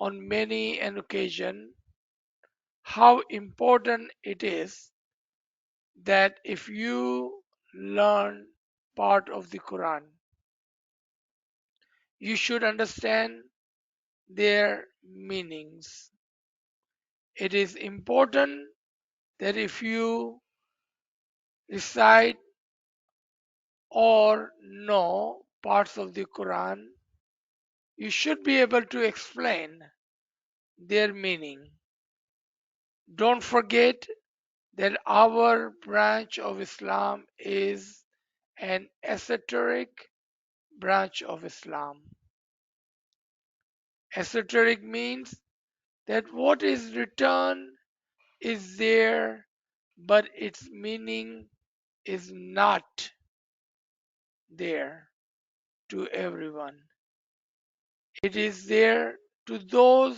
on many an occasion how important it is that if you learn part of the Quran, you should understand their meanings. It is important that if you recite or know parts of the Quran, you should be able to explain their meaning. Don't forget that our branch of Islam is an esoteric branch of Islam. Esoteric means that what is written is there, but its meaning is not there to everyone. It is there to those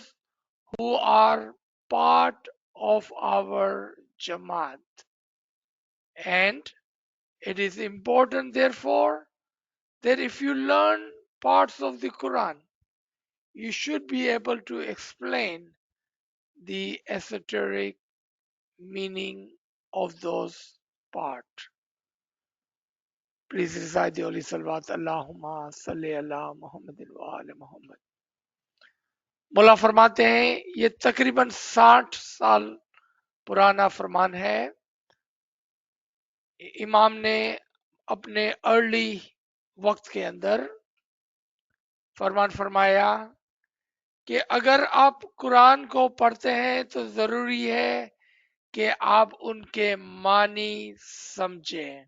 who are part of our Jamaat. And it is important, therefore, that if you learn parts of the Quran, you should be able to explain the esoteric meaning of those parts. Please recite the Holy Salawat. Allahumma salli ala Muhammad wa ala Muhammad. मुल्ला फरमाते हैं ये तकरीबन 60 साल पुराना फरमान है। इमाम ने अपने अर्ली वक्त के अंदर फरमान फरमाया कि अगर आप कुरान को पढ़ते हैं तो जरूरी है कि आप उनके मानी समझें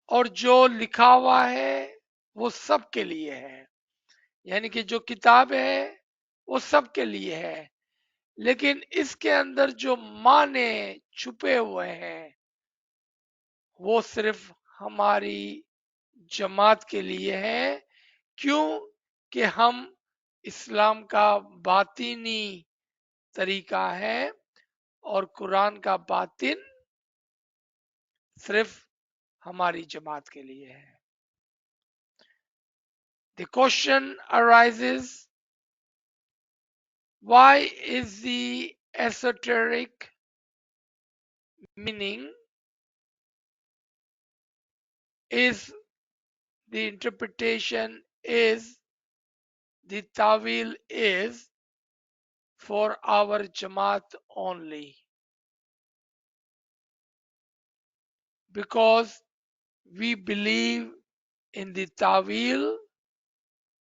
और जो लिखा हुआ है वो सबके लिए है, यानी कि जो किताब है वो सबके लिए है, लेकिन इसके अंदर जो माने छुपे हुए हैं वो सिर्फ हमारी जमात के लिए है। क्यों कि हम इस्लाम का बातिनी तरीका है और कुरान का बातिन सिर्फ हमारी जमात के लिए है। The question arises, why is the esoteric meaning is the interpretation is the tawil is for our jamaat only? Because we believe in the tawil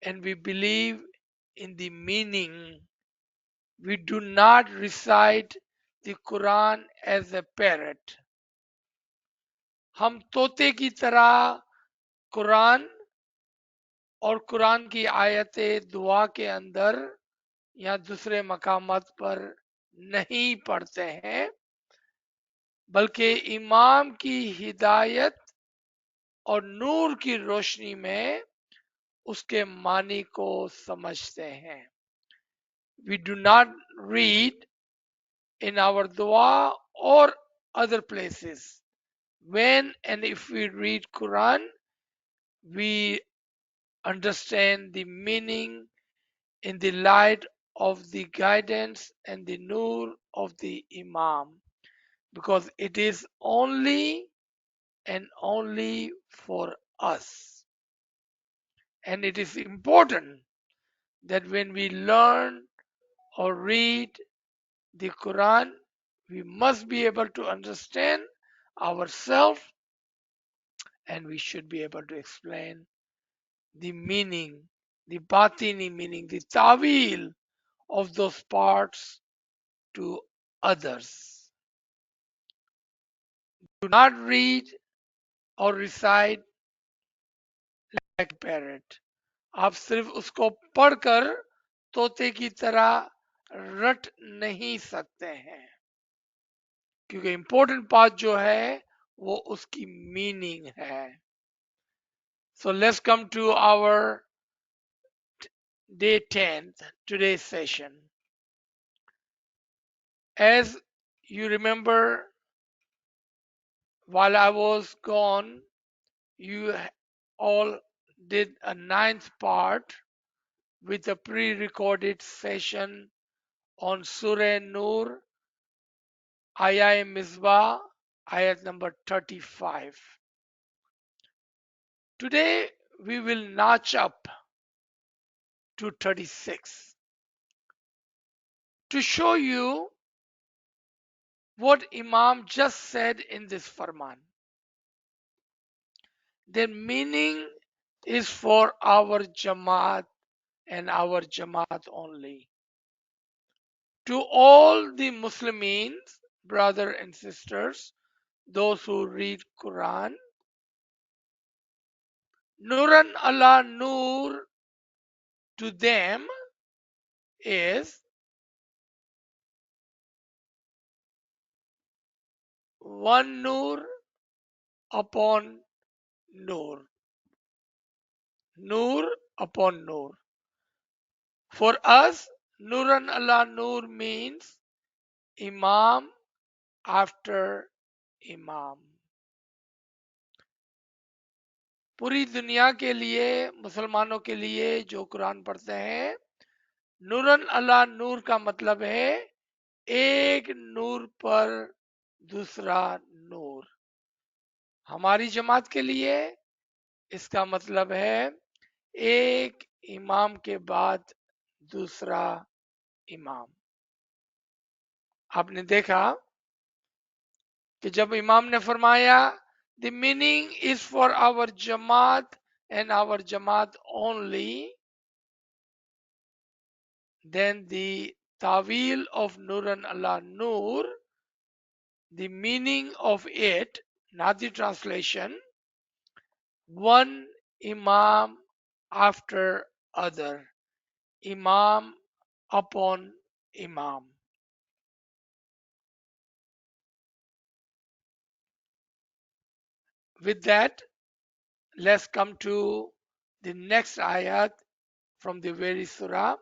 and we believe in the meaning. We do not recite the Quran as a parrot. हम तोते की तरह कुरान और कुरान की आयतें दुआ के अंदर या दूसरे मकामात पर नहीं पढ़ते हैं, बल्कि इमाम की हिदायत और नूर की रोशनी में उसके मानी को समझते हैं। We do not read in our dua or other places. When and if we read Quran, we understand the meaning in the light of the guidance and the nur of the Imam, because it is only and only for us. And it is important that when we learn or read the Quran, we must be able to understand ourselves and we should be able to explain the meaning, the batini meaning, the tawil of those parts to others. Do not read or recite like a parrot. आप सिर्फ उसको पढ़कर तोते की तरह रट नहीं सकते हैं, क्योंकि इम्पोर्टेंट पार्ट जो है वो उसकी मीनिंग है। So let's come to our day 10th, today's session. As you remember, while I was gone, you all did a ninth part with a pre-recorded session on Surah Nur, Ayah Misbah, ayat number 35. Today we will notch up to 36 to show you what Imam just said in this Farman. The meaning is for our Jamaat and our Jamaat only. To all the Muslims, brothers and sisters, those who read Quran, Nuran Allah Nur to them is one Nur upon Nur. Nur upon Nur. For us, Nuran Allah Nur means Imam after Imam. पूरी दुनिया के लिए, मुसलमानों के लिए जो कुरान पढ़ते हैं, नूरन अला नूर का मतलब है एक नूर पर दूसरा नूर। हमारी जमात के लिए इसका मतलब है एक इमाम के बाद दूसरा इमाम। आपने देखा कि जब इमाम ने फरमाया the meaning is for our जमात एंड आवर जमात only, then the tawil of Nuran Allah Nur, the meaning of it, not the translation, one Imam after other, Imam upon Imam. With that, let's come to the next ayat from the very surah,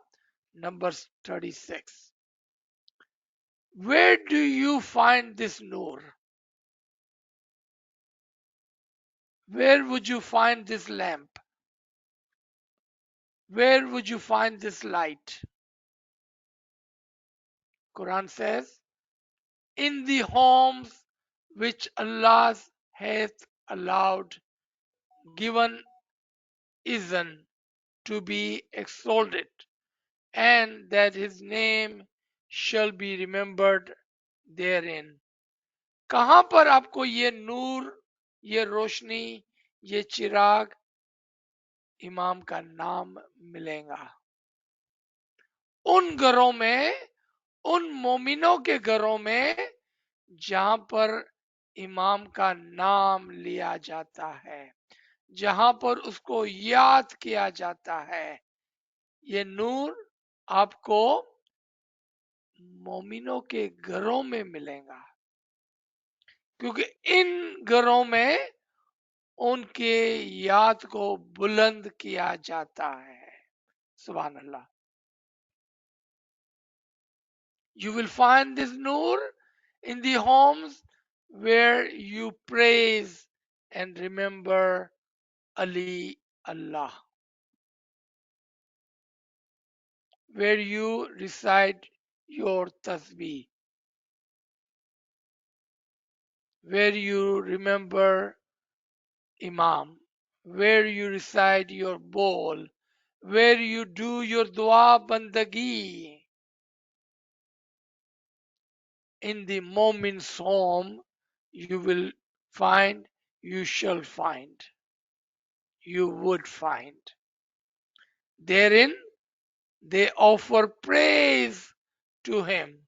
Numbers 36. Where do you find this Nur? Where would you find this lamp? Where would you find this light? Quran says, in the homes which Allah hath allowed, given izn to be exalted, and that his name shall be remembered therein. कहां पर आपको ये नूर, ये रोशनी, ये चिराग इमाम का नाम मिलेगा? उन घरों में, उन मोमिनों के घरों में जहां पर इमाम का नाम लिया जाता है, जहां पर उसको याद किया जाता है। ये नूर आपको मोमिनों के घरों में मिलेगा, क्योंकि इन घरों में उनके याद को बुलंद किया जाता है। सुभान अल्लाह। You will find this nur in the homes where you praise and remember Ali Allah, where you recite your tasbih, where you remember Imam, where you recite your bowl, where you do your dua bandagi. In the moment's home, you will find, you shall find, you would find. Therein, they offer praise to him.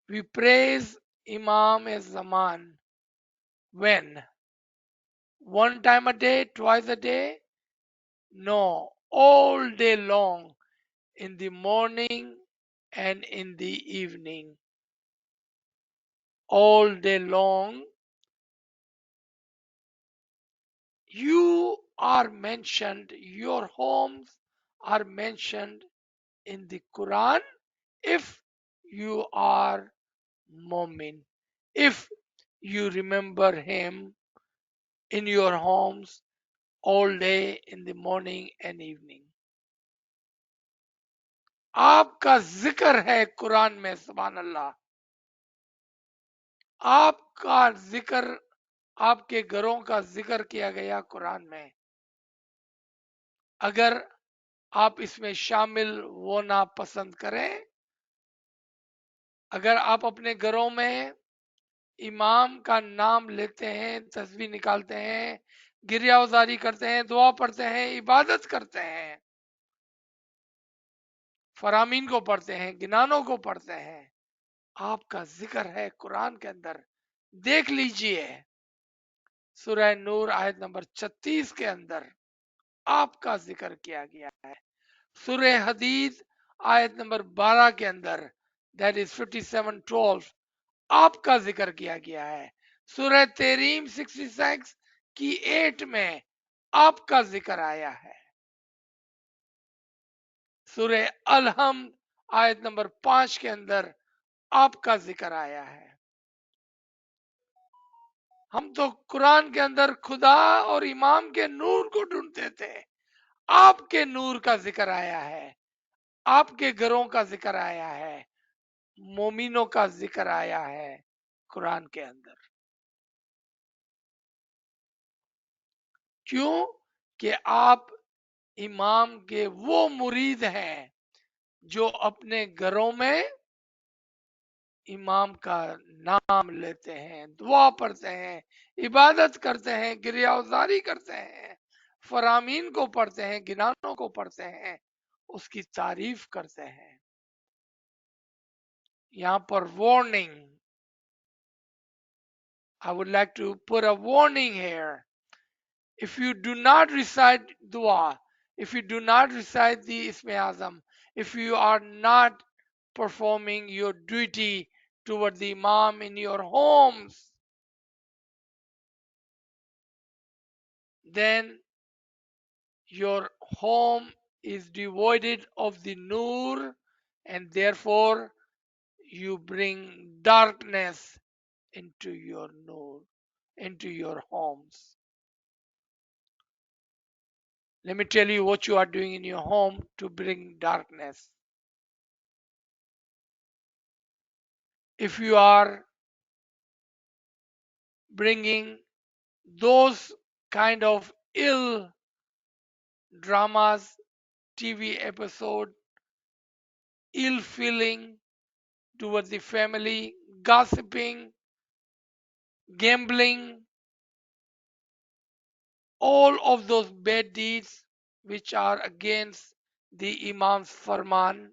We praise Imam as Zaman. When? One time a day, twice a day? No, all day long, in the morning and in the evening. All day long, you are mentioned, your homes are mentioned in the Quran if you are Mu'min, if you remember him in your homes all day in the morning and evening. आपका जिक्र है कुरान में, सुभान अल्लाह। आपका जिक्र, आपके घरों का जिक्र किया गया कुरान में। अगर आप इसमें शामिल होना पसंद करें, अगर आप अपने घरों में इमाम का नाम लेते हैं, तस्बीह निकालते हैं, गिरियावजारी करते हैं, दुआ पढ़ते हैं, इबादत करते हैं, फरामीन को पढ़ते हैं, गिनानों को पढ़ते हैं, आपका जिक्र है कुरान के अंदर। देख लीजिए सूरह नूर आयत नंबर 36 के अंदर आपका जिक्र किया गया है। सूरह हदीद आयत नंबर 12 के अंदर, दैट इज 57:12, आपका जिक्र किया गया है। सूरह तहरीम 66 की 8 में आपका जिक्र आया है। सूरह अलहम्द आयत नंबर 5 के अंदर आपका जिक्र आया है। हम तो कुरान के अंदर खुदा और इमाम के नूर को ढूंढते थे, आपके नूर का जिक्र आया है, आपके घरों का जिक्र आया है, मोमिनों का जिक्र आया है कुरान के अंदर। क्यों? कि आप इमाम के वो मुरीद हैं जो अपने घरों में इमाम का नाम लेते हैं, दुआ पढ़ते हैं, इबादत करते हैं, गिरियावजारी करते हैं, फरामीन को पढ़ते हैं, गिनानों को पढ़ते हैं, उसकी तारीफ करते हैं। यहाँ पर warning, I would like to put a warning here. If you do not recite dua, if you do not recite the Ism Azam, if you are not performing your duty toward the Imam in your homes, then your home is devoid of the Nur, and therefore you bring darkness into your Nur, into your homes. Let me tell you what you are doing in your home to bring darkness. If you are bringing those kind of ill dramas, TV episode, ill feeling towards the family, gossiping, gambling, all of those bad deeds which are against the Imam's farman,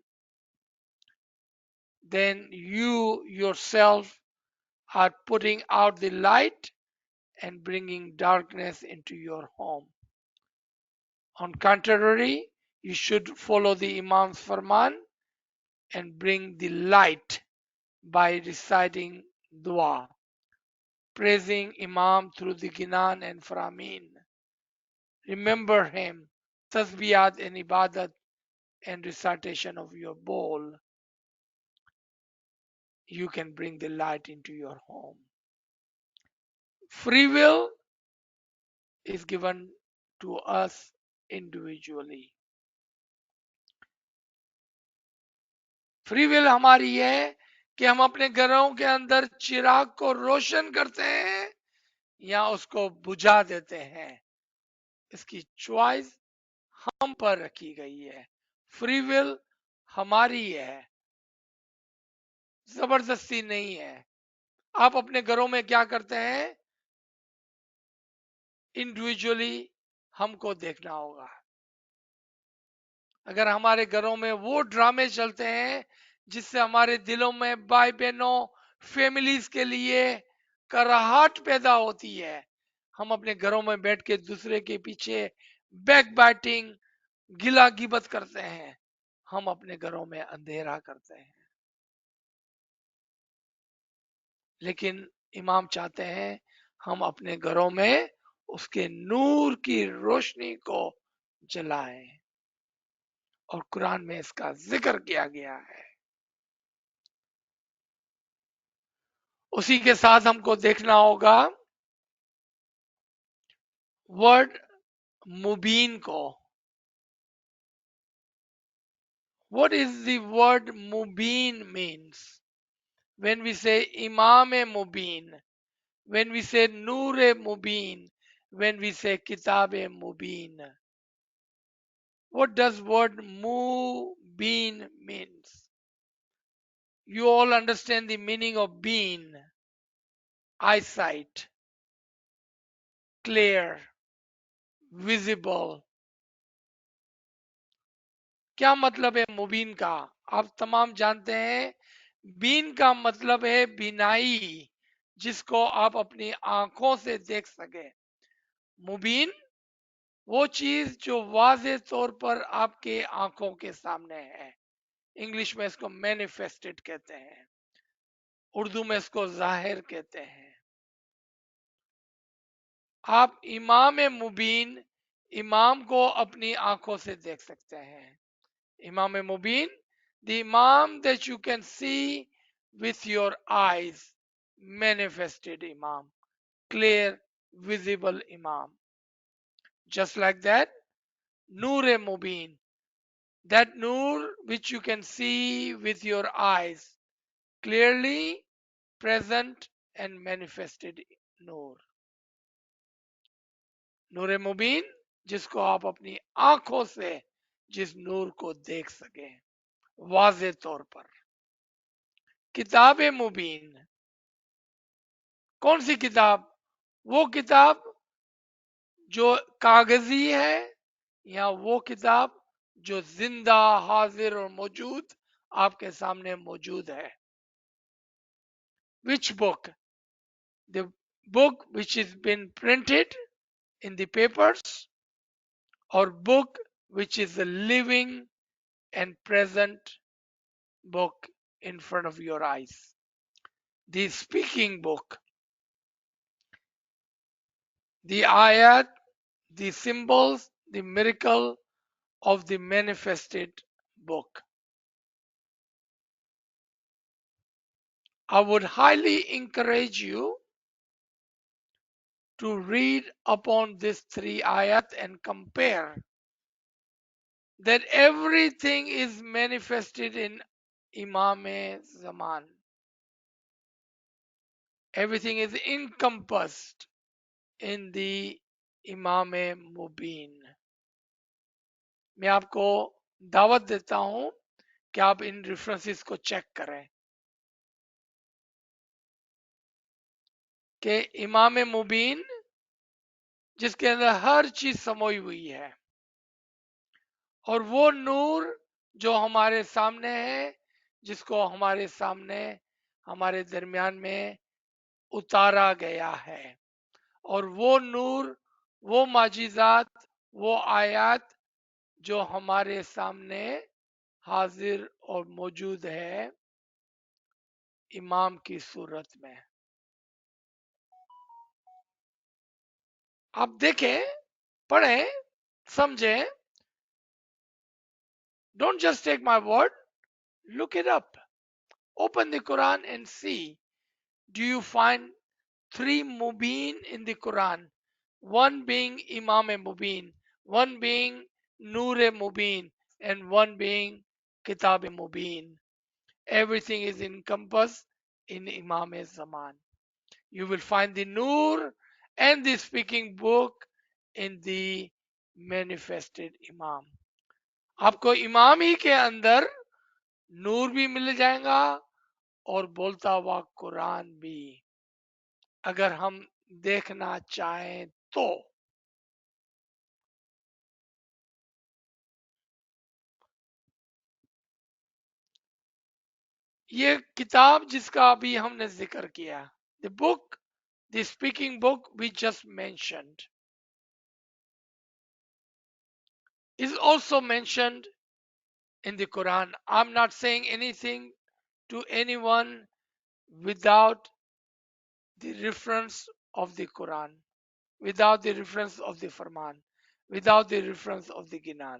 then you yourself are putting out the light and bringing darkness into your home. On contrary, you should follow the Imam's farman and bring the light by reciting dua, praising Imam through the Ginan and Faramin. Remember him, tasbiyat and ibadat and recitation of your bowl. You can bring the light into your home. Free will is given to us individually. Free will हमारी है कि हम अपने घरों के अंदर चिराग को रोशन करते हैं या उसको बुझा देते हैं। इसकी चॉइस हम पर रखी गई है। फ्री विल हमारी है, जबरदस्ती नहीं है। आप अपने घरों में क्या करते हैं, इंडिविजुअली हमको देखना होगा। अगर हमारे घरों में वो ड्रामे चलते हैं जिससे हमारे दिलों में भाई बहनों, फैमिलीज के लिए कराहट पैदा होती है, हम अपने घरों में बैठ के दूसरे के पीछे बैक बाइटिंग, गिला गिबत करते हैं, हम अपने घरों में अंधेरा करते हैं। लेकिन इमाम चाहते हैं हम अपने घरों में उसके नूर की रोशनी को जलाएं, और कुरान में इसका जिक्र किया गया है। उसी के साथ हमको देखना होगा वर्ड मुबीन को. What is the word mubin means? When we say Imam Mubin, when we say Noor Mubin, when we say Kitab Mubin, what does word mubin means? You all understand the meaning of bean, eyesight, clear, visible. क्या मतलब है मुबीन का? आप तमाम जानते हैं. Been का मतलब है बिनाई, जिसको आप अपनी आंखों से देख सके. मुबीन वो चीज जो वाज़े तौर पर आपके आंखों के सामने है. इंग्लिश में इसको मैनिफेस्टेड कहते हैं, उर्दू में इसको जाहिर कहते हैं. आप इमाम मुबीन, इमाम को अपनी आंखों से देख सकते हैं. Imam Mubin, the Imam that you can see with your eyes, manifested Imam, clear, visible Imam. Just like that, Noor Mubin, that Noor which you can see with your eyes, clearly present and manifested Noor. नूर मुबीन, जिसको आप अपनी आंखों से जिस नूर को देख सके वाज़े तौर पर. किताब मुबीन, कौन सी किताब? वो किताब जो कागजी है, या वो किताब जो जिंदा, हाजिर और मौजूद आपके सामने मौजूद है? Which book? The book which has been printed in the papers, or book which is a living and present book in front of your eyes? The speaking book, the ayat, the symbols, the miracle of the manifested book. I would highly encourage you to read upon these three ayat and compare that everything is manifested in Imam Zaman. Everything is encompassed in the Imam Mubin. मैं आपको दावत देता हूं कि आप इन references को check करें कि इमाम मुबीन जिसके अंदर हर चीज समोई हुई है, और वो नूर जो हमारे सामने है, जिसको हमारे सामने हमारे दरमियान में उतारा गया है. और वो नूर, वो माजिजात, वो आयात जो हमारे सामने हाजिर और मौजूद है इमाम की सूरत में. आप देखें, पढ़ें, समझें. Don't just take my word, look it up. Open the Quran and see. Do you find three Mubin in the Quran? One being Imam Mubin, one being Noor Mubin, and one being Kitab Mubin. Everything is encompassed in Imam Zaman. You will find the Noor and the speaking book in the manifested Imam. आपको इमाम ही के अंदर नूर भी मिल जाएगा और बोलता हुआ कुरान भी, अगर हम देखना चाहें तो. ये किताब जिसका अभी हमने जिक्र किया, the book, the speaking book we just mentioned, is also mentioned in the Quran. I'm not saying anything to anyone without the reference of the Quran, without the reference of the Farman, without the reference of the Ginan.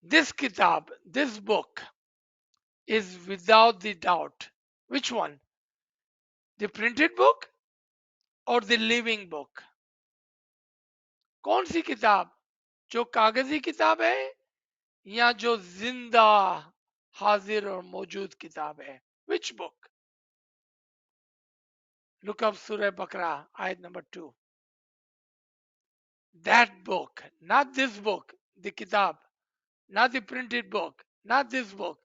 This kitab, this book is without the doubt. Which one? The printed book or the living book? कौन सी किताब? जो कागजी किताब है या जो जिंदा हाजिर और मौजूद किताब है? Which book? Look up Surah Baqarah, ayat number 2. That book, not this book, the kitab, not the printed book, not this book,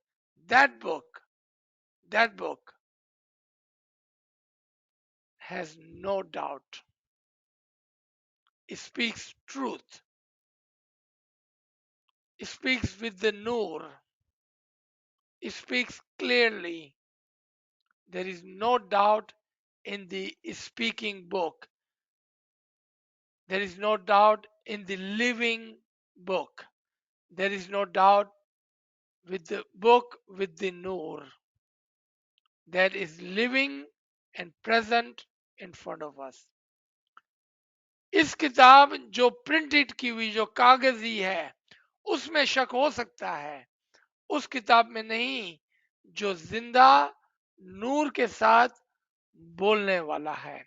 that book, that book has no doubt. It speaks truth. It speaks with the nur. It speaks clearly. There is no doubt in the speaking book. There is no doubt in the living book. There is no doubt with the book with the nur that is living and present in front of us. इस किताब जो printed की हुई जो कागजी है उसमें शक हो सकता है, उस किताब में नहीं जो जिंदा नूर के साथ बोलने वाला है.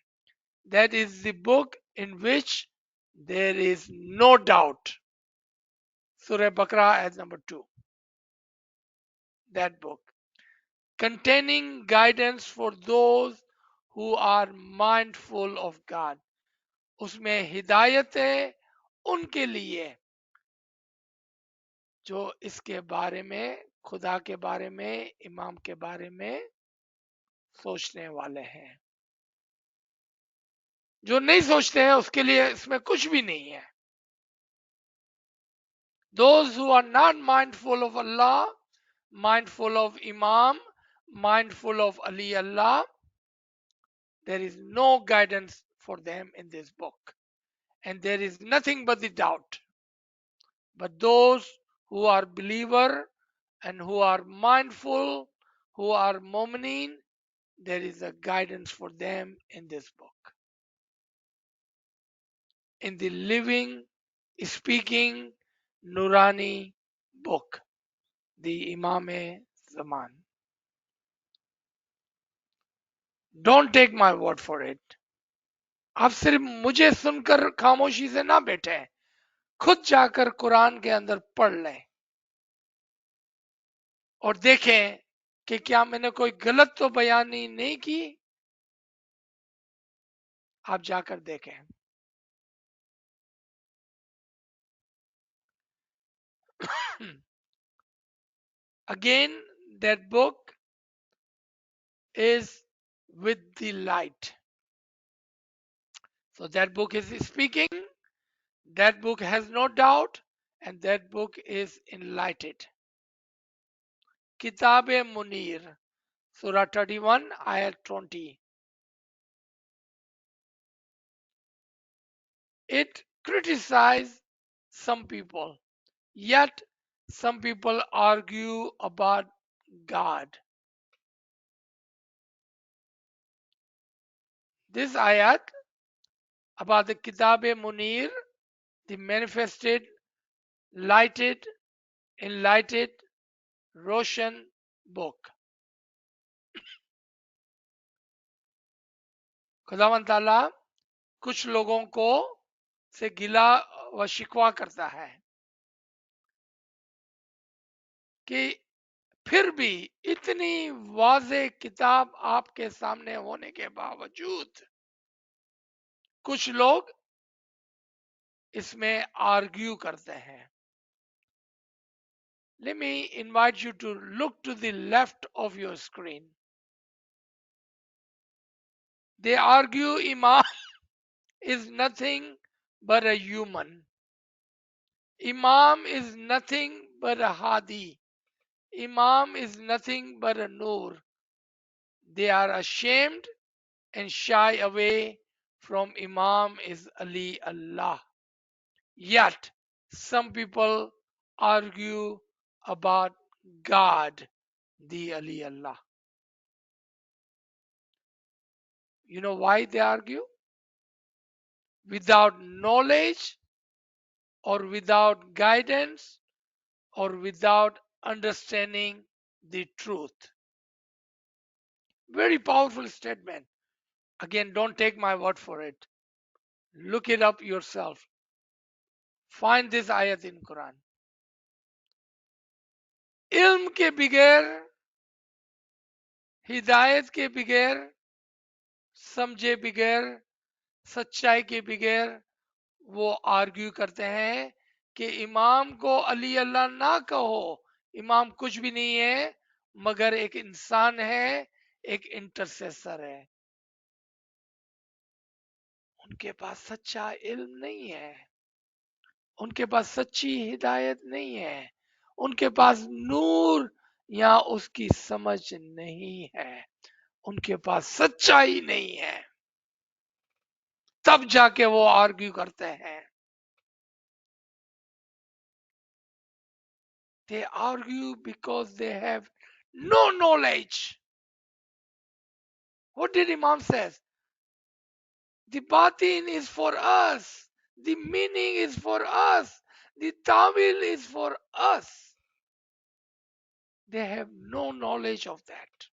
That is the book in which there is no doubt. Surah Baqarah as number 2. That book containing guidance for those who are mindful of God. उसमें हिदायत है उनके लिए जो इसके बारे में, खुदा के बारे में, इमाम के बारे में सोचने वाले हैं. जो नहीं सोचते हैं उसके लिए इसमें कुछ भी नहीं है. Those who are not mindful of Allah, mindful of Imam, mindful of Ali Allah, there is no guidance for them in this book. And there is nothing but the doubt. But those who are believer and who are mindful, who are mu'mineen, there is a guidance for them in this book. In the living, speaking, Nurani book, the Imam Zaman. Don't take my word for it. आप सिर्फ मुझे सुनकर खामोशी से ना बैठे, खुद जाकर कुरान के अंदर पढ़ लें और देखें कि क्या मैंने कोई गलत तो बयानी नहीं की. आप जाकर देखें. Again, that book is with the light. So that book is speaking, that book has no doubt, and that book is enlightened. Kitab-e Munir, Surah 31, Ayat 20. It criticizes some people, yet some people argue about God. This ayat about the Kitab-e Munir, the manifested, lighted, enlightened, Roshan book. खुदावन ताला कुछ लोगों को से गिला व शिकवा करता है कि फिर भी इतनी वाज़े किताब आपके सामने होने के बावजूद कुछ लोग इसमें आर्ग्यू करते हैं. Let me invite you to look to the left of your screen. They argue Imam is nothing but a human. Imam is nothing but a Hadi. Imam is nothing but a Noor. They are ashamed and shy away from Imam is Ali Allah. Yet some people argue about God, the Ali Allah. You know why they argue? Without knowledge or without guidance or without understanding the truth. Very powerful statement. Again, don't take my word for it. Look it up yourself. Find this ayat in Quran. इल्म के बगैर, हिदायत के बगैर, समझे बगैर, सच्चाई के बगैर वो आर्ग्यू करते हैं कि इमाम को अली अल्लाह ना कहो, इमाम कुछ भी नहीं है मगर एक इंसान है, एक इंटरसेसर है। उनके पास सच्चा इल्म नहीं है, उनके पास सच्ची हिदायत नहीं है, उनके पास नूर या उसकी समझ नहीं है, उनके पास सच्चाई नहीं है, तब जाके वो आर्ग्यू करते हैं। They argue because they have no knowledge. What did Imam says? The batin is for us. The meaning is for us. The tawil is for us. They have no knowledge of that.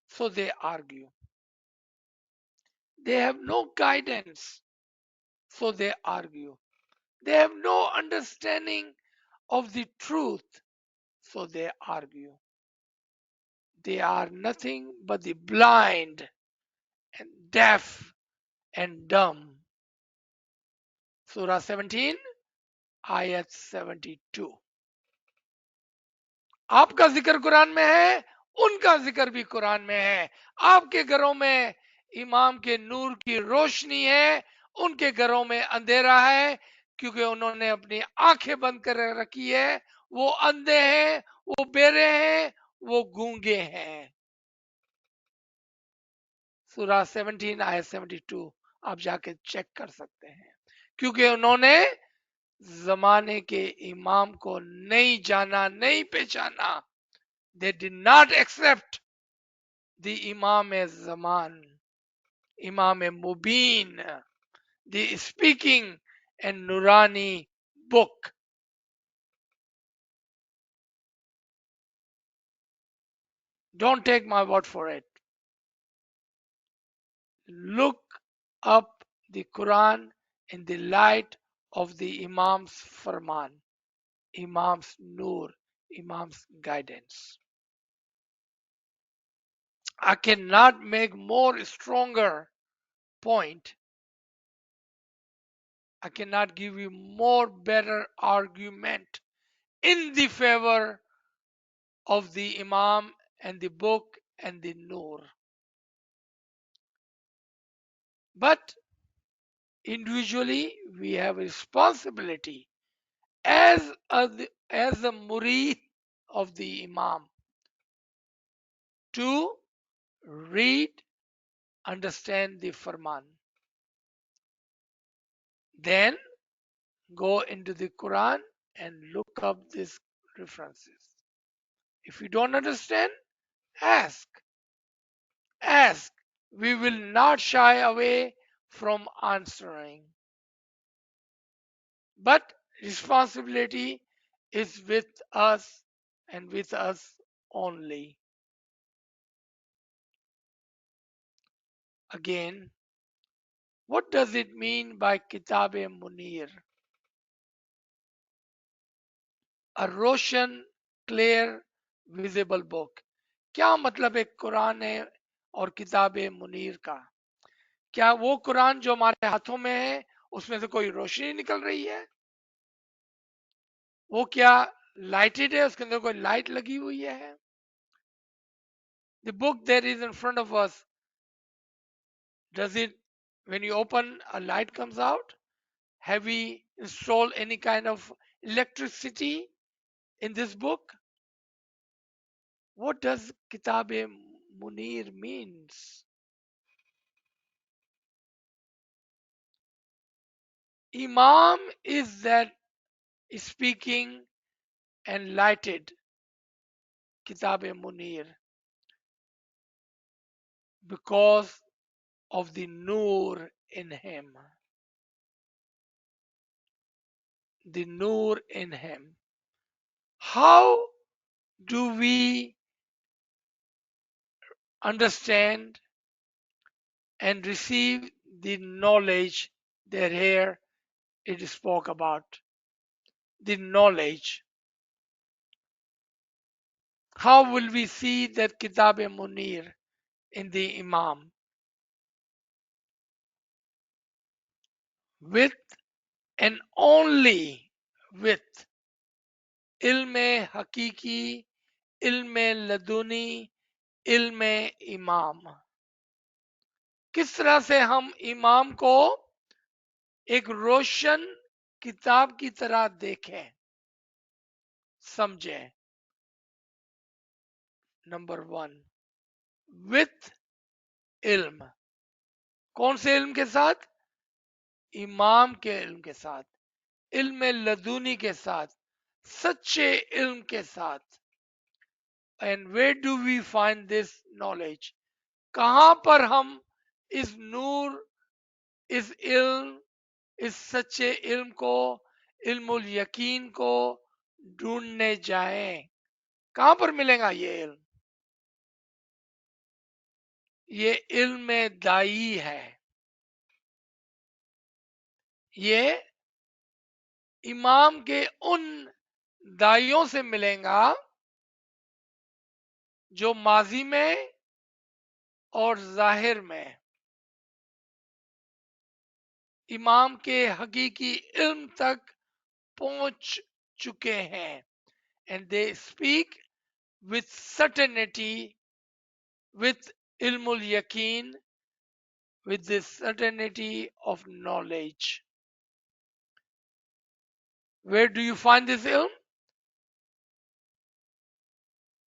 So they argue. They have no guidance. So they argue. They have no understanding of the truth. So they argue. They are nothing but the blind and deaf and dumb. Surah 17, Ayat 72. आपका जिक्र कुरान में है, उनका जिक्र भी कुरान में है। आपके घरों में इमाम के नूर की रोशनी है, उनके घरों में अंधेरा है, क्योंकि उन्होंने अपनी आंखें बंद कर रखी है। वो अंधे हैं, वो बेरे हैं, वो गूंगे हैं। सूरा 17 आयत 72 आप जाके चेक कर सकते हैं, क्योंकि उन्होंने जमाने के इमाम को नहीं जाना, नहीं पहचाना। They did not accept the Imam Zaman, Imam Mubin, the speaking and Nurani book. Don't take my word for it. Look up the Quran in the light of the Imam's Farman, Imam's Nur, Imam's guidance. I cannot make more stronger point. I cannot give you more better argument in the favor of the Imam and the book and the Nur. But individually, we have a responsibility as the murid of the Imam to read, understand the Farman. Then go into the Quran and look up these references. If you don't understand, ask. Ask. We will not shy away from answering. But responsibility is with us and with us only. Again, what does it mean by Kitab-e Munir? A Roshan, clear, visible book. क्या मतलब है कुरान है और किताब मुनीर का? क्या वो कुरान जो हमारे हाथों में है उसमें से कोई रोशनी निकल रही है? वो क्या लाइटेड है, उसके अंदर कोई लाइट लगी हुई है? The book that is in front of us, does it, when you open, a light comes out? Have we installed any kind of electricity in this book? What does Kitab-e Munir means? Imam is that speaking and lighted Kitab-e Munir because of the Noor in him. The Noor in him. How do we understand and receive the knowledge that here it spoke about. The knowledge. How will we see that Kitab-e-Munir in the Imam? With and only with ilme hakiki, ilme laduni, ilme imam. किस तरह से हम इमाम को एक रोशन किताब की तरह देखें, समझें? नंबर 1, विथ इल्म. कौन से इल्म के साथ? इमाम के इल्म के साथ, इल्म लदूनी के साथ, सच्चे इल्म के साथ. And where do we find this knowledge? कहां पर हम इस नूर, इस इल्म, इस सच्चे इल्म को, इल्मुल यकीन को ढूंढने जाएं? कहां पर मिलेगा ये इल्म? ये इल्म दाई है. ये इमाम के उन दाइयों से मिलेगा जो माजी में और जाहिर में इमाम के हकीकी इल्म तक पहुंच चुके हैं. And they speak with certainty, with ilmul yaqeen, with the certainty of knowledge. Where do you find this ilm?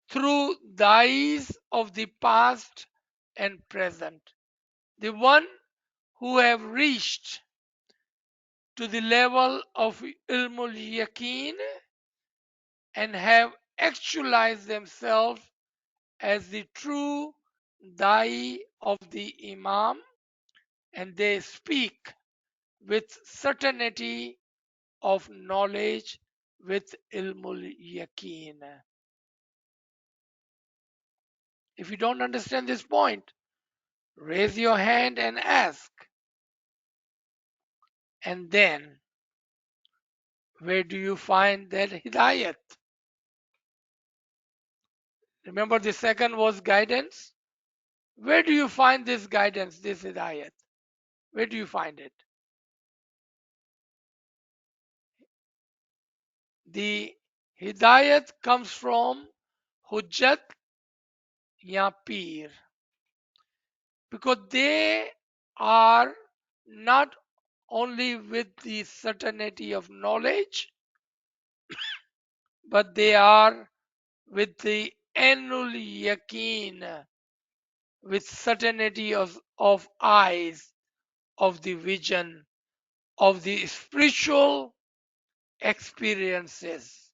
Through the eyes of the past and present. The one who have reached to the level of ilmul yaqeen and have actualized themselves as the true Dai of the Imam, and they speak with certainty of knowledge, with ilmul yaqeen. If you don't understand this point, raise your hand and ask. And then, where do you find that hidayat? Remember, the second was guidance. Where do you find this guidance, this hidayat? Where do you find it? The hidayat comes from hujjat ya peer, because they are not only with the certainty of knowledge, but they are with the anul yaqeen, with certainty of eyes, of the vision, of the spiritual experiences.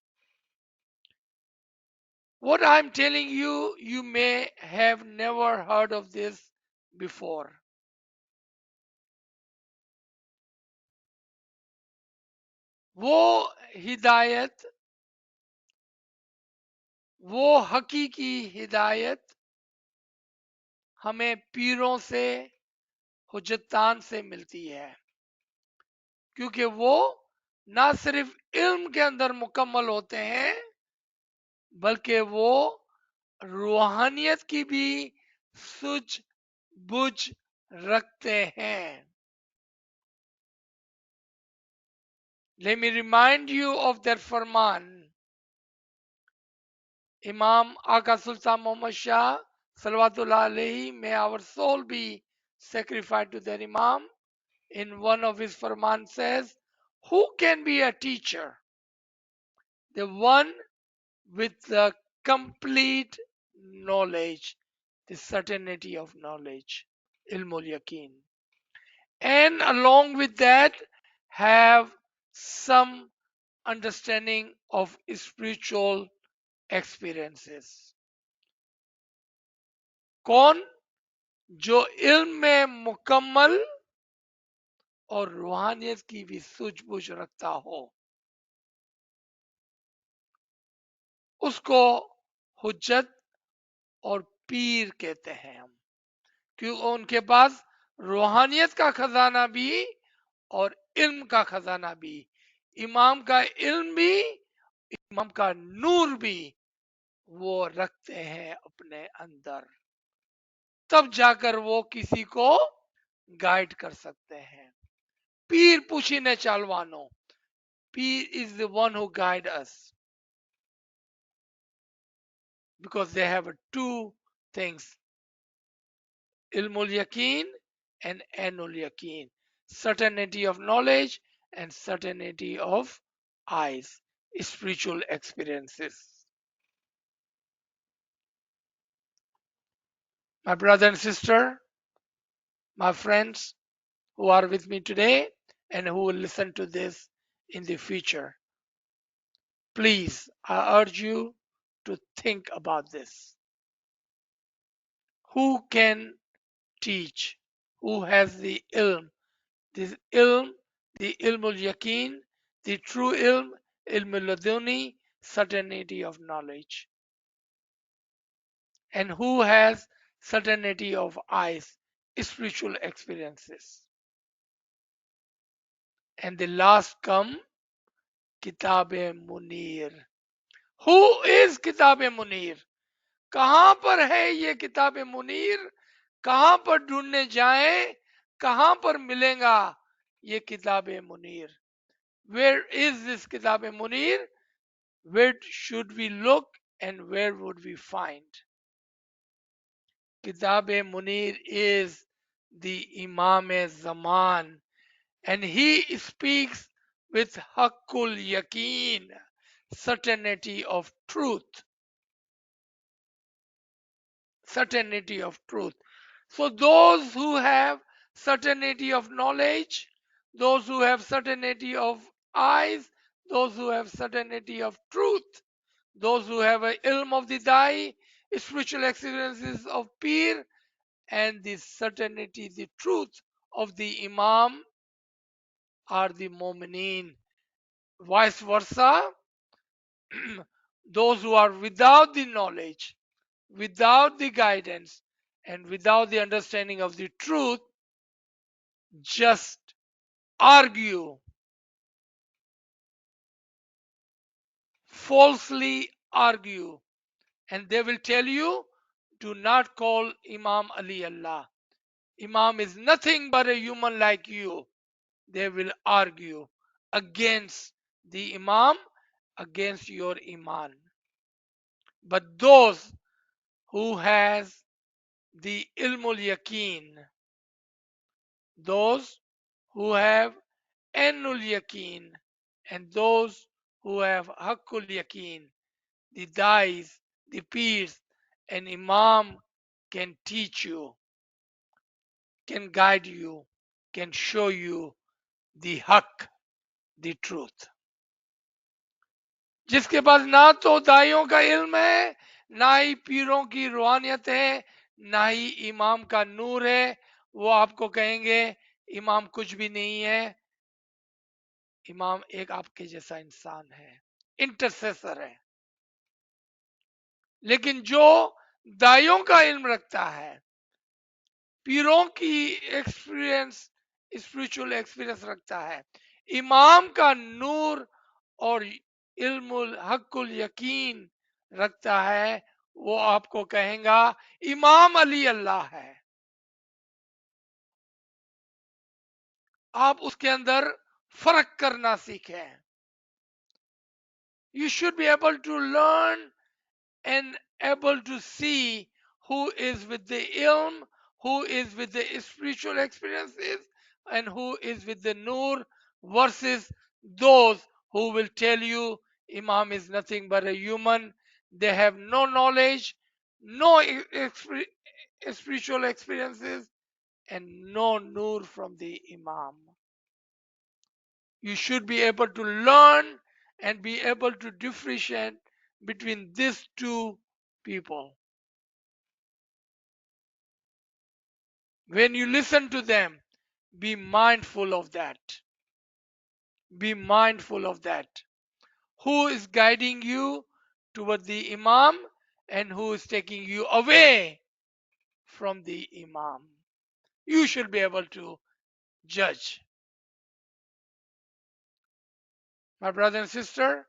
What I'm telling you, you may have never heard of this before. वो हिदायत, वो हकीकी हिदायत हमें पीरों से, हुज्जतान से मिलती है, क्योंकि वो ना सिर्फ इल्म के अंदर मुकम्मल होते हैं, बल्कि वो रूहानियत की भी सूझ बुझ रखते हैं. Let me remind you of that farman. Imam Aka Sultan Muhammad Shah, Salawatullah alayhi, may our soul be sacrificed to that Imam. In one of his farman says, who can be a teacher? The one with the complete knowledge, the certainty of knowledge, ilmul yaqeen. And along with that, have some understanding of spiritual experiences. कौन? जो इल्म में मुकम्मल और रूहानियत की भी सूझबूझ रखता हो, उसको हुज्जत और पीर कहते हैं हम, क्योंकि उनके पास रूहानियत का खजाना भी और इल्म का खजाना भी। इमाम का इल्म भी, इमाम का नूर भी वो रखते हैं अपने अंदर, तब जाकर वो किसी को गाइड कर सकते हैं। पीर पूछिने चालवानो, पीर is the one who guide us because they have two things, ilmul yaqeen and ainul yaqeen, certainty of knowledge and certainty of eyes, spiritual experiences. My brother and sister, my friends who are with me today and who will listen to this in the future, please, I urge you to think about this. Who can teach? Who has the ilm? This ilm, the ilmul yaqeen, the true ilm, ilmul laduni, certainty of knowledge. And who has certainty of eyes, spiritual experiences. And the last come, Kitab-e Munir. Who is Kitab-e Munir? कहां पर है ये किताब मुनीर? कहां पर ढूंढने जाएं? कहां पर मिलेगा ये किताब Munir? Where is this kitab munir? Where should we look and where would we find? Kitab munir is the Imam Zaman, and he speaks with Haqqul Yaqeen, certainty of truth. Certainty of truth. So those who have certainty of knowledge, those who have certainty of eyes, those who have certainty of truth, those who have a ilm of the dai, spiritual experiences of peer, and the certainty, the truth of the imam are the mu'mineen. Vice versa, those who are without the knowledge, without the guidance, and without the understanding of the truth, just argue, falsely argue, and they will tell you, do not call Imam Ali Allah. Imam is nothing but a human like you. They will argue against the Imam, against your Iman. But those who has the ilmul yaqeen, those who have ainul yaqeen, and those who have haqqul yaqeen, the dais, the peers, an Imam can teach you, can guide you, can show you the haqq, the truth. जिसके पास ना तो दाइयों का इल्म है, ना ही पीरों की रूहानियत है, ना ही इमाम का नूर है, वो आपको कहेंगे इमाम कुछ भी नहीं है, इमाम एक आपके जैसा इंसान है, इंटरसेसर है। लेकिन जो दाइयों का इल्म रखता है, पीरों की एक्सपीरियंस, स्पिरिचुअल एक्सपीरियंस रखता है, इमाम का नूर और इल्मुल हक्कुल यकीन रखता है, वो आपको कहेगा इमाम अली अल्लाह है। आप उसके अंदर फर्क करना सीखें। You should be able to learn and able to see who is with the ilm, who is with the spiritual experiences, and who is with the nur, versus those who will tell you Imam is nothing but a human. They have no knowledge, no spiritual experiences, and no nur from the Imam. You should be able to learn and be able to differentiate between these two people. When you listen to them, be mindful of that. Be mindful of that. Who is guiding you toward the Imam and who is taking you away from the Imam? You should be able to judge. My brother and sister,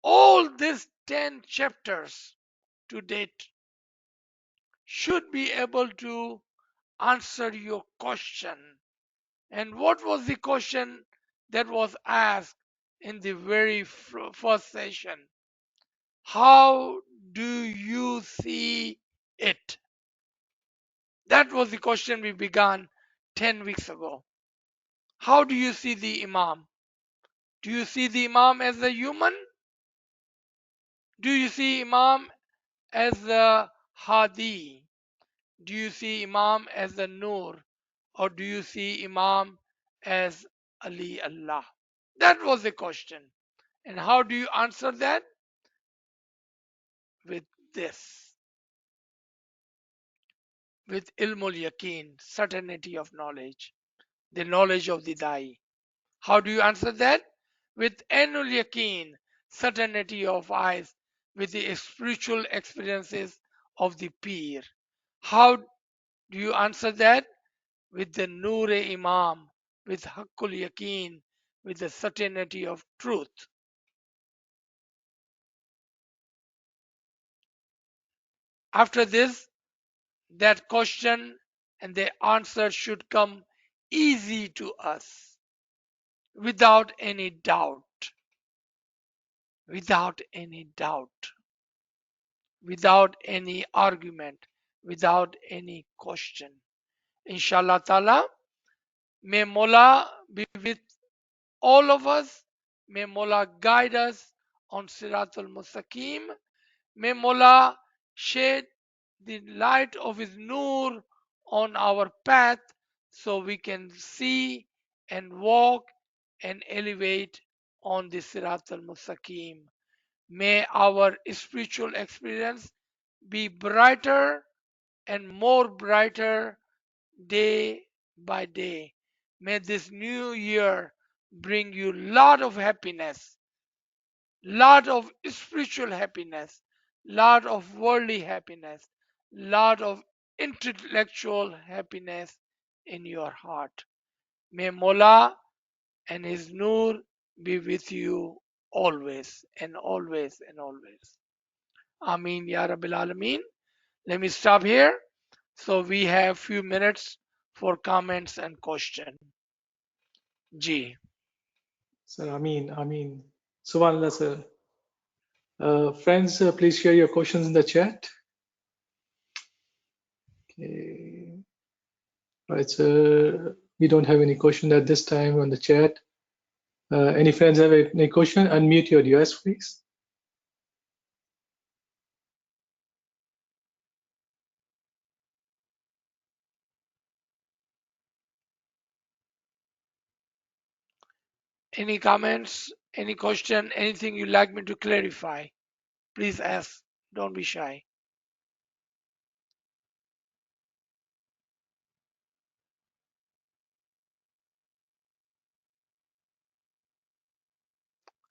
all these 10 chapters to date should be able to answer your question. And what was the question that was asked in the very first session? How do you see it? That was the question we began 10 weeks ago. How do you see the Imam? Do you see the Imam as a human? Do you see Imam as a Hadi? Do you see Imam as a Nur? Or do you see Imam as Ali Allah? That was the question. And how do you answer that? With this, with ilmul yaqeen, certainty of knowledge, the knowledge of the Dai. How do you answer that? With ainul yaqeen, certainty of eyes, with the spiritual experiences of the Peer. How do you answer that? With the Noor-e Imam, with Haqqul Yaqeen, with the certainty of truth. After this, that question and the answer should come easy to us, without any doubt, without any doubt, without any argument, without any question. Inshallah Ta'ala, may Mola be with all of us. May Mola guide us on Siratul Mustaqim. May Mola shed the light of His Noor on our path so we can see and walk and elevate on the Sirat al Mustaqim. May our spiritual experience be brighter and more brighter day by day. May this new year bring you lot of happiness, lot of spiritual happiness, lot of worldly happiness, lot of intellectual happiness in your heart. May Mola and His Noor be with you always and always and always. Ameen Ya Rabbil Alameen. Let me stop here. So we have few minutes for comments and question. Ji. Sir, Ameen. Subhanallah, sir. Friends, please share your questions in the chat. Okay. Right, sir. We don't have any question at this time on the chat. Any friends have any question? Unmute your device, please. Any comments, any question, anything you'd like me to clarify? Please ask. Don't be shy.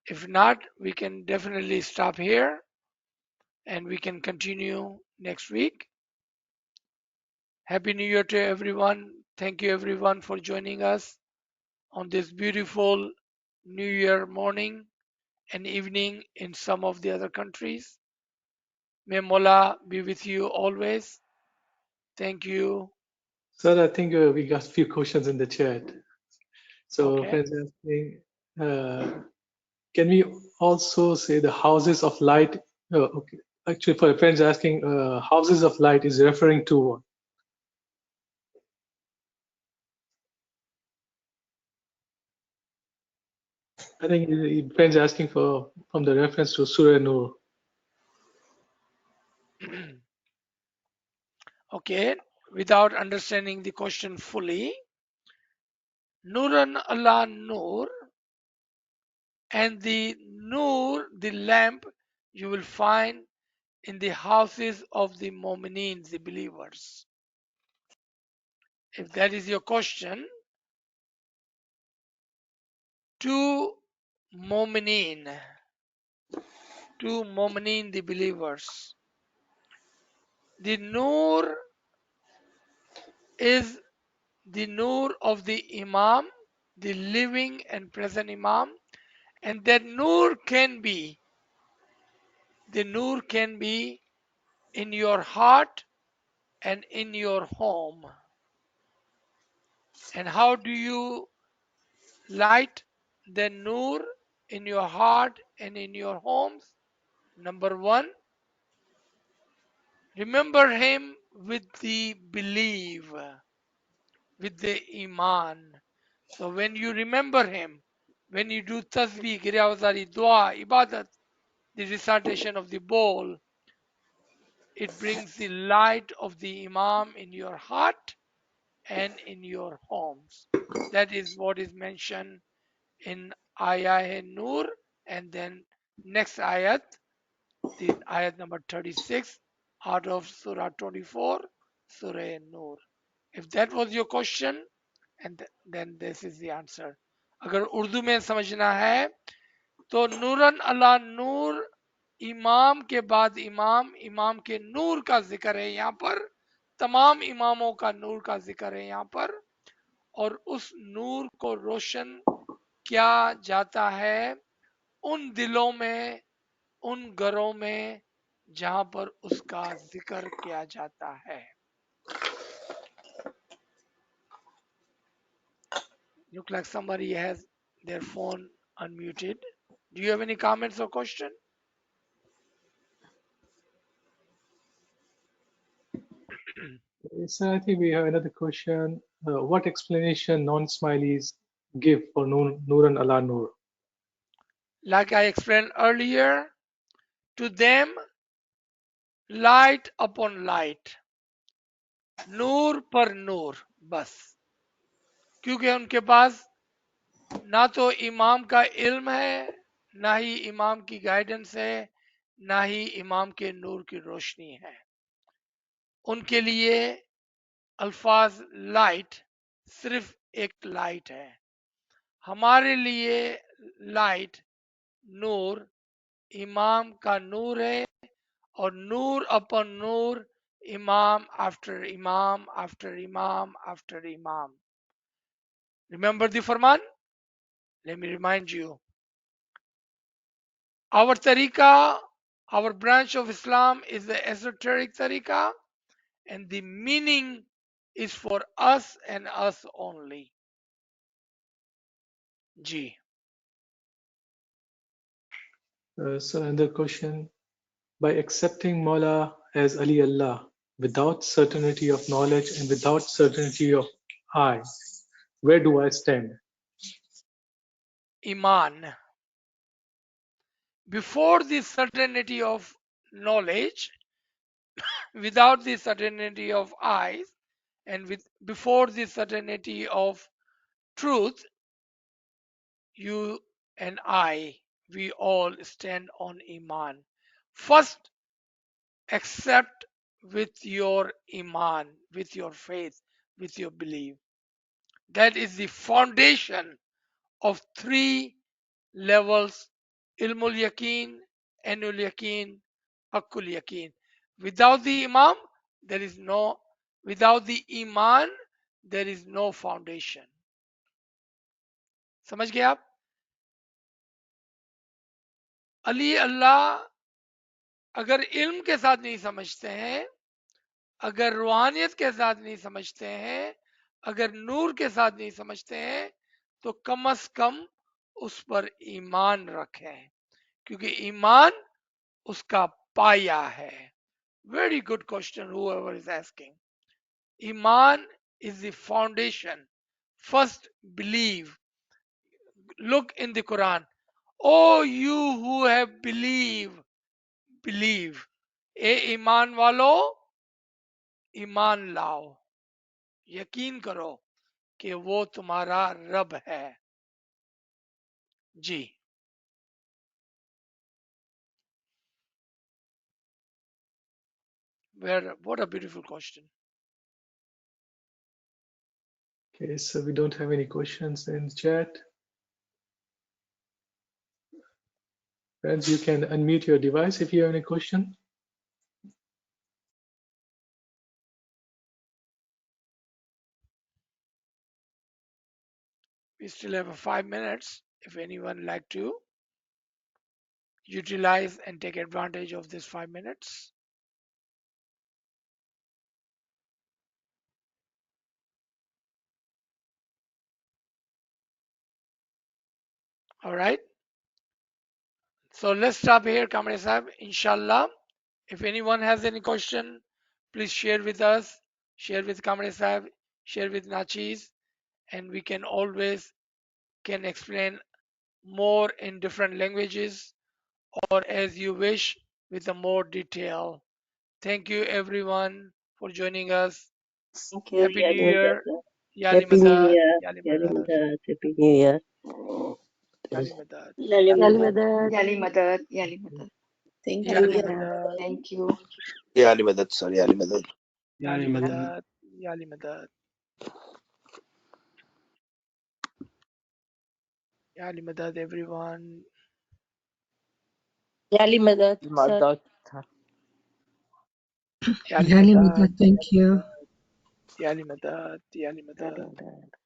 If not, we can definitely stop here and we can continue next week. Happy New Year to everyone. Thank you everyone for joining us on this beautiful New Year morning and evening in some of the other countries. May Mola be with you always. Thank you. Sir, I think we got a few questions in the chat. So, Okay. friends asking, can we also say the houses of light? Okay. Actually, for friends asking, houses of light is referring to what? I think friends asking for from the reference to Surah Nur. Okay. Without understanding the question fully, Nuran Allah Nur, and the Nur, the lamp, you will find in the houses of the Mu'mineen, the believers. If that is your question, to Mu'mineen, the believers. The Nur is the Noor of the Imam, the living and present Imam, and that Noor can be, the Noor can be in your heart and in your home. And how do you light the Noor in your heart and in your homes? Number one, remember him with the belief, with the Iman. So when you remember him, when you do tasbih, giriyawazari, dua, ibadat, the recitation of the bowl, it brings the light of the Imam in your heart and in your homes. That is what is mentioned in Ayah Nur, and then next ayat, the ayat number 36 out of Surah 24, Surah Nur. If that was your question, and then this is the answer. अगर उर्दू में समझना है तो नूरन अला नूर, इमाम के बाद इमाम, इमाम के नूर का जिक्र है यहाँ पर, तमाम इमामों का नूर का जिक्र है यहाँ पर, और उस नूर को रोशन किया जाता है उन दिलों में, उन घरों में जहां पर उसका जिक्र किया जाता है. Look like somebody has their phone unmuted. Do you have any comments or question? So I think we have another question. What explanation non-smileys give for Nuran Allah Nur? Like I explained earlier, to them light upon light, नूर पर नूर, बस. क्योंकि उनके पास ना तो इमाम का इल्म है, ना ही इमाम की गाइडेंस है, ना ही इमाम के नूर की रोशनी है. उनके लिए अल्फाज लाइट सिर्फ एक लाइट है. हमारे लिए लाइट, नूर, इमाम का नूर है, और नूर अपन नूर, imam after imam after imam after imam. Remember the Farman? Let me remind you. Our tariqa, our branch of Islam is the esoteric tariqa, and the meaning is for us and us only. Ji. So another question. By accepting Mawla as Ali Allah without certainty of knowledge and without certainty of I, where do I stand? Iman. Before the certainty of knowledge, without the certainty of eyes, and before the certainty of truth, you and I, we all stand on Iman. First, accept with your Iman, with your faith, with your belief. That is the foundation of three levels: Ilmul Yaqeen, Ainul Yaqeen, Haqqul Yaqeen. Without the Imam, there is no, without the Iman, there is no foundation. समझ गए आप? अली अल्लाह अगर इल्म के साथ नहीं समझते हैं, अगर रूहानियत के साथ नहीं समझते हैं, अगर नूर के साथ नहीं समझते हैं, तो कम से कम उस पर ईमान रखें, क्योंकि ईमान उसका पाया है. Very good question, whoever is asking. Iman is the foundation. First, believe. Look in the Quran. Oh, you who have believed, believe. ए ईमान वालो, ईमान लाओ, यकीन करो कि वो तुम्हारा रब है. जी. What a beautiful question. Okay, so we don't have any questions in chat. Friends, you can unmute your device if you have any question. We still have 5 minutes if anyone like to utilize and take advantage of this 5 minutes. All right. So let's stop here, Kamar Sahib. Inshallah, if anyone has any question, please share with us, share with Kamar Sahib, share with Nachis, and we can always can explain more in different languages or as you wish with a more detail. Thank you everyone for joining us. Thank you, Happy New Yali Madad. Year. Yali Happy New Madad. Year, Yali Yali Madad. Madad. Happy New Year. Yali Madad. Yali Yali Madad. Madad. Yali Madad, Yali Madad. Thank you, Yali Yali Madad. Thank you. يا علي مدد سوري يا علي مدد Yali Madad. Yali Madad. Yali Madad, everyone. Yali Madad, sir. Madad. Yali Yali Madad. Madad, thank you. Yali Madad. Yali Madad. Madad.